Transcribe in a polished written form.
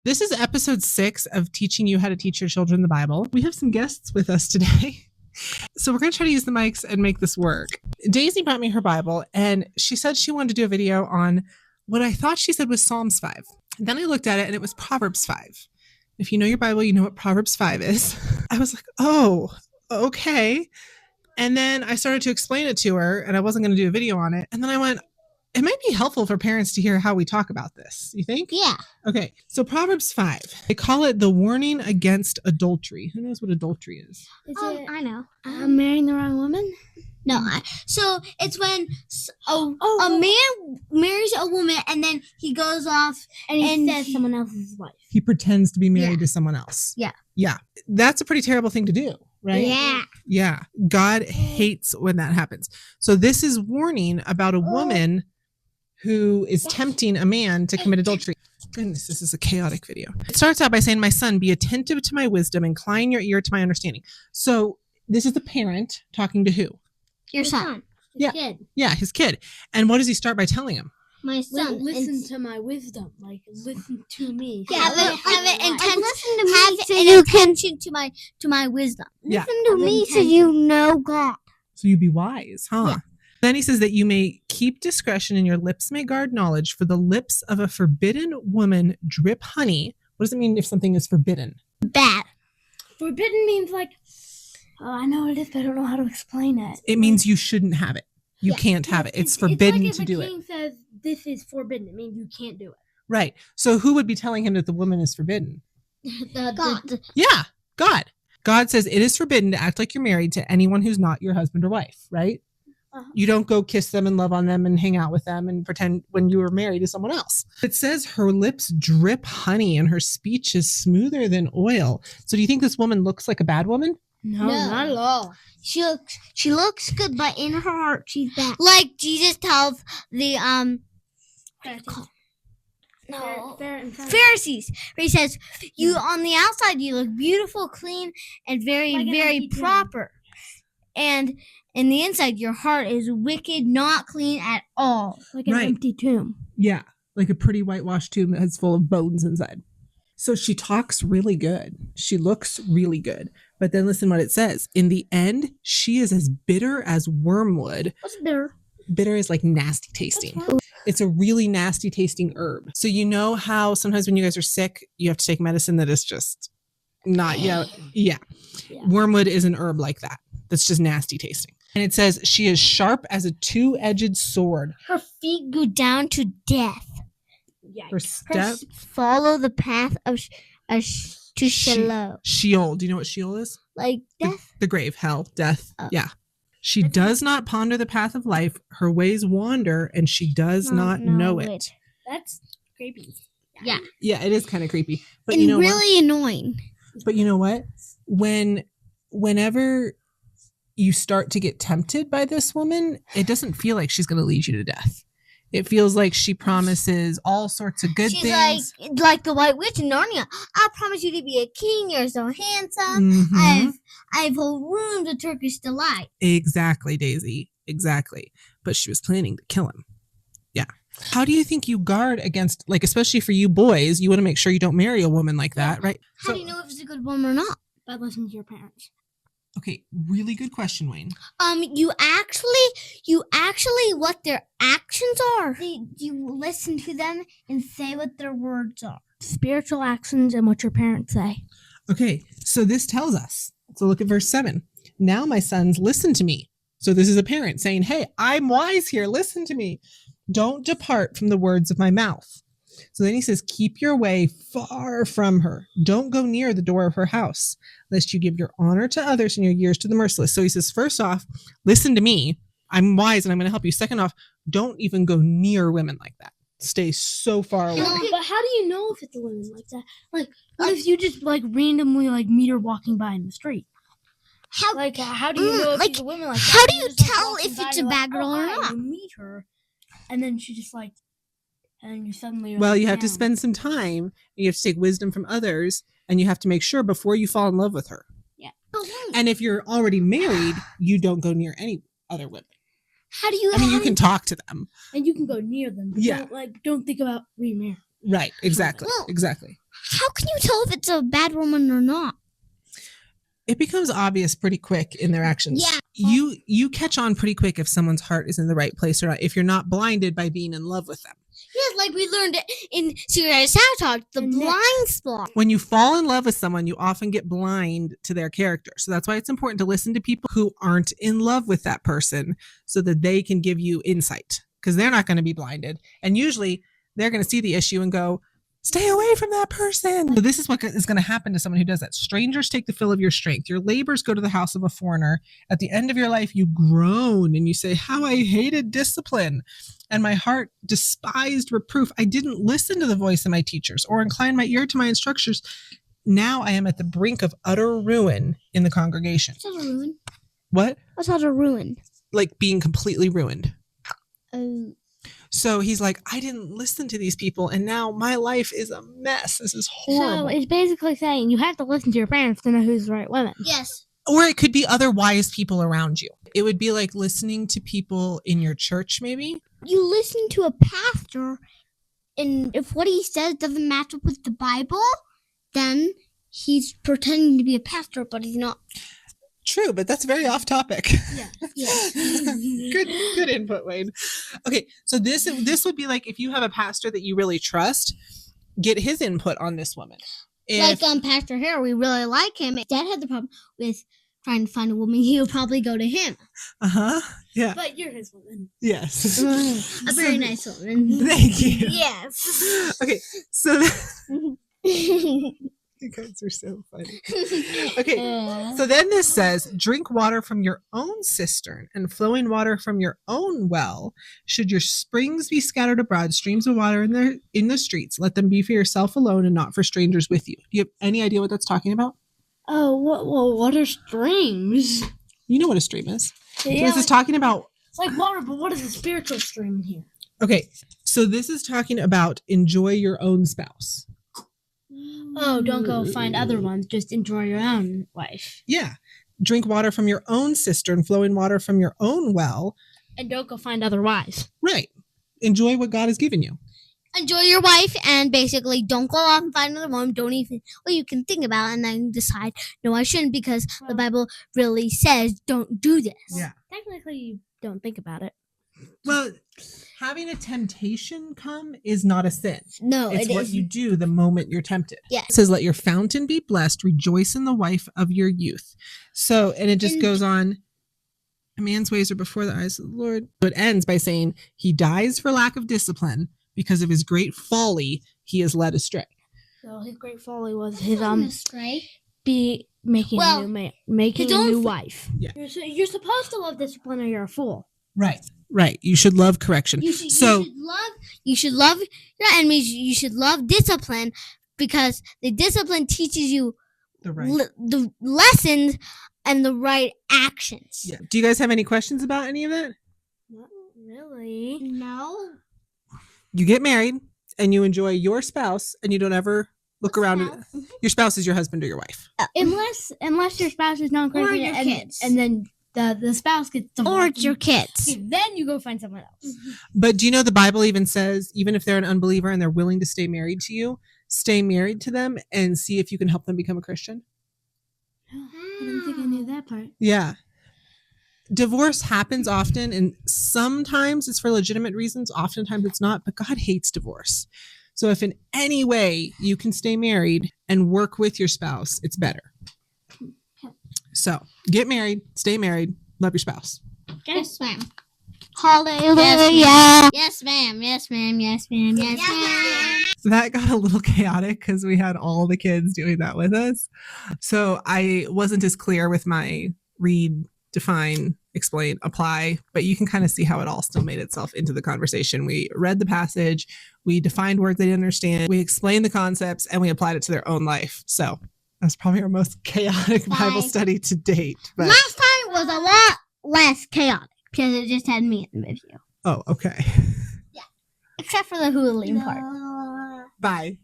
This is episode 6 of teaching you how to teach your children the Bible. We have some guests with us today. So we're going to try to use the mics and make this work. Daisy brought me her Bible and she said she wanted to do a video on what I thought she said was Psalms 5. And then I looked at it and it was Proverbs 5. If you know your Bible, you know what Proverbs 5 is. I was like, oh, okay. And then I started to explain it to her and I wasn't going to do a video on it. And then I went, it might be helpful for parents to hear how we talk about this. You think? Yeah. Okay. So Proverbs 5, they call it the warning against adultery. Who knows what adultery is? I know. Marrying the wrong woman? No. So it's when a man marries a woman and then he goes off And he says someone else's wife. He pretends to be married to someone else. Yeah. Yeah. That's a pretty terrible thing to do, right? Yeah. Yeah. God hates when that happens. So this is warning about a woman who is tempting a man to commit adultery. Goodness, this is a chaotic video. It starts out by saying, my son, be attentive to my wisdom, incline your ear to my understanding. So this is the parent talking to who? Your son. Yeah. Kid. Yeah, his kid. And what does he start by telling him? My son. Listen to my wisdom. Like, listen to me. Have so an attention to my wisdom. Yeah. Listen to me so you know God. So you be wise, huh? Yeah. Then he says that you may keep discretion and your lips may guard knowledge, for the lips of a forbidden woman drip honey. What does it mean if something is forbidden? Bad. Forbidden means like, oh, I know what it is, but I don't know how to explain it. It means you shouldn't have it. You can't have it. It's forbidden like to do it. If a king says this is forbidden, it means you can't do it. Right. So who would be telling him that the woman is forbidden? God. Yeah, God. God says it is forbidden to act like you're married to anyone who's not your husband or wife, right? Uh-huh. You don't go kiss them and love on them and hang out with them and pretend when you were married to someone else. It says her lips drip honey and her speech is smoother than oil. So do you think this woman looks like a bad woman? No, not at all. She looks good, but in her heart she's bad. Like Jesus tells the Pharisees, where he says, "You on the outside you look beautiful, clean, and very, Like an very empty tomb. proper, and in the inside your heart is wicked, not clean at all." Like an Right. empty tomb. Yeah, like a pretty whitewashed tomb that's full of bones inside. So she talks really good. She looks really good. But then listen what it says. In the end, she is as bitter as wormwood. What's bitter? Bitter is like nasty tasting. It's a really nasty tasting herb. So you know how sometimes when you guys are sick, you have to take medicine that is just not, yeah. Wormwood is an herb like that. That's just nasty tasting. And it says she is sharp as a two-edged sword. Her feet go down to death. Her step, Follow the path of to Sheol, Sheol. Do you know what Sheol is? like death. The grave, hell, death. Oh. Yeah. She does not ponder the path of life. Her ways wander and she does not know it. That's creepy. Yeah, Yeah, it is kind of creepy. But and you know really annoying. what? But you know what? Whenever you start to get tempted by this woman, it doesn't feel like she's going to lead you to death. It feels like she promises all sorts of good She's things. like the White Witch in Narnia. I promise you to be a king. You're so handsome. Mhm. I've whole rooms of Turkish delight. Exactly, Daisy. Exactly. But she was planning to kill him. Yeah. How do you think you guard against, like, especially for you boys, you want to make sure you don't marry a woman like that, right? How do you know if it's a good woman or not? By listening to your parents. Okay, really good question, Wayne. You actually what their actions are. You listen to them and say what their words are. Spiritual actions and what your parents say. Okay, so this tells us. So look at verse 7. Now, my sons, listen to me. So this is a parent saying, hey, I'm wise here. Listen to me. Don't depart from the words of my mouth. So then he says, keep your way far from her. Don't go near the door of her house, lest you give your honor to others and your years to the merciless. So he says, first off, listen to me. I'm wise and I'm going to help you. Second off, don't even go near women like that. Stay so far away. But how do you know if it's a woman like that? Like, what if you just like randomly like meet her walking by in the street? How How do you know if it's a woman like that? how do you You're just, like, tell walking if by it's and a you're bad girl or hi, not? You meet her, and then she just like, and then you suddenly. Well, you have down. to spend some time. And you have to take wisdom from others. And you have to make sure before you fall in love with her. And if you're already married, you don't go near any other women. How do you? I mean, you can talk to them. And you can go near them. But Yeah. Don't think about remarrying. Right. Exactly. Well, Exactly. How can you tell if it's a bad woman or not? It becomes obvious pretty quick in their actions. Yeah. You catch on pretty quick if someone's heart is in the right place or not, if you're not blinded by being in love with them. Yeah, like we learned it in Serious Talk, the blind spot. When you fall in love with someone, you often get blind to their character. So that's why it's important to listen to people who aren't in love with that person so that they can give you insight, because they're not going to be blinded. And usually they're going to see the issue and go, stay away from that person. So this is what is going to happen to someone who does that. Strangers take the fill of your strength. Your labors go to the house of a foreigner. At the end of your life, you groan and you say, how I hated discipline, and my heart despised reproof. I didn't listen to the voice of my teachers or incline my ear to my instructors. Now I am at the brink of utter ruin in the congregation. What's utter ruin? What? What's utter ruin? Like being completely ruined. Oh. So he's like, I didn't listen to these people, and now my life is a mess. This is horrible. So it's basically saying you have to listen to your parents to know who's the right woman. Yes. Or it could be other wise people around you. It would be like listening to people in your church, maybe. You listen to a pastor, and if what he says doesn't match up with the Bible, then he's pretending to be a pastor, but he's not. True, but that's very off topic. Yeah. Good input, Wayne. Okay, so this would be like if you have a pastor that you really trust, get his input on this woman. Like Pastor Hare, we really like him. If Dad had the problem with trying to find a woman, he would probably go to him. Yeah. But you're his woman. Yes. A very nice woman. Thank you. Yes. Okay, so you guys are so funny. Okay, so then this says, drink water from your own cistern and flowing water from your own well. Should your springs be scattered abroad, streams of water in the streets, let them be for yourself alone and not for strangers with you. Do you have any idea what that's talking about? Oh, what are streams? You know what a stream is. Yeah, This is talking about... It's like water, but what is a spiritual stream in here? Okay, so this is talking about enjoy your own spouse. Oh, don't go find other ones. Just enjoy your own life. Yeah. Drink water from your own cistern, flowing water from your own well. And don't go find other wives. Right. Enjoy what God has given you. Enjoy your wife, and basically don't go off and find another one. Don't even, well, you can think about it and then decide, no, I shouldn't, because the Bible really says don't do this. Yeah. Technically, you don't think about it. Well, having a temptation come is not a sin. No, It's it what is. you do the moment you're tempted. Yes. It says, let your fountain be blessed. Rejoice in the wife of your youth. So, and it just goes on. A man's ways are before the eyes of the Lord. So it ends by saying he dies for lack of discipline. Because of his great folly, he is led astray. So his great folly was his Astray. be making a new man, making a new wife. Yeah. You're supposed to love discipline, or you're a fool. Right. Right. You should love correction. You should love your enemies. You should love discipline, because the discipline teaches you the lessons and the right actions. Yeah. Do you guys have any questions about any of that? Not really. No. You get married and you enjoy your spouse and you don't ever look around. Your spouse is your husband or your wife. Unless your spouse is non-Christian, your kids. and then the spouse gets Or it's your kids. Okay, then you go find someone else. But do you know the Bible even says, even if they're an unbeliever and they're willing to stay married to you, stay married to them and see if you can help them become a Christian? I didn't think I knew that part. Yeah. Divorce happens often, and sometimes it's for legitimate reasons. Oftentimes it's not, but God hates divorce. So if in any way you can stay married and work with your spouse, it's better. So get married, stay married, love your spouse. Yes, ma'am. Hallelujah. Yes, ma'am. Yes, ma'am. Yes, ma'am. Yes, ma'am. So that got a little chaotic because we had all the kids doing that with us. So I wasn't as clear with my read, define, explain, apply, but you can kind of see how it all still made itself into the conversation. We read the passage, we defined words they didn't understand, we explained the concepts, and we applied it to their own life. So that's probably our most chaotic Bible study to date. But last time was a lot less chaotic because it just had me in the video. oh, okay. Yeah. Except for the hula part. Bye.